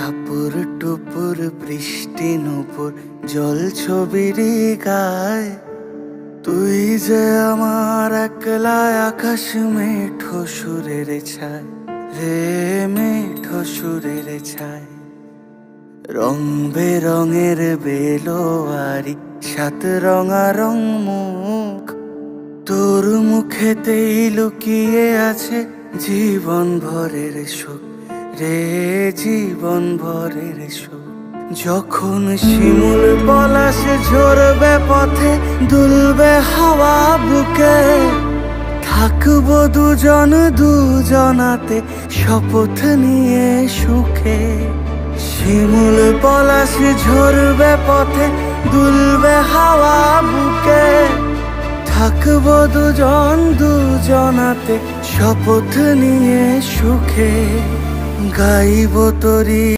টাপুর টুপুর বৃষ্টি নুপুর জল ছবির গায়, তুই যে আমার একলা আকাশ মেঠো সুরের ছায় রে, মেঠো সুরের ছায়। রং বেরঙের বেলোয়ারি সাত রঙারং মুখ, তোর মুখেতেই লুকিয়ে আছে জীবন ভরের সুখ রে, জীবন ভরের সুখ। যখন শিমুল পলাশ ঝরবে পথে, দুলবে হাওয়া বুকে, থাকবো দুজন দুজনাতে শপথ নিয়ে সুখে। শিমুল পলাশ ঝরবে পথে, দুলবে হাওয়া বুকে, থাকবো দুজন দুজনাতে শপথ নিয়ে সুখে। গাইব তোরি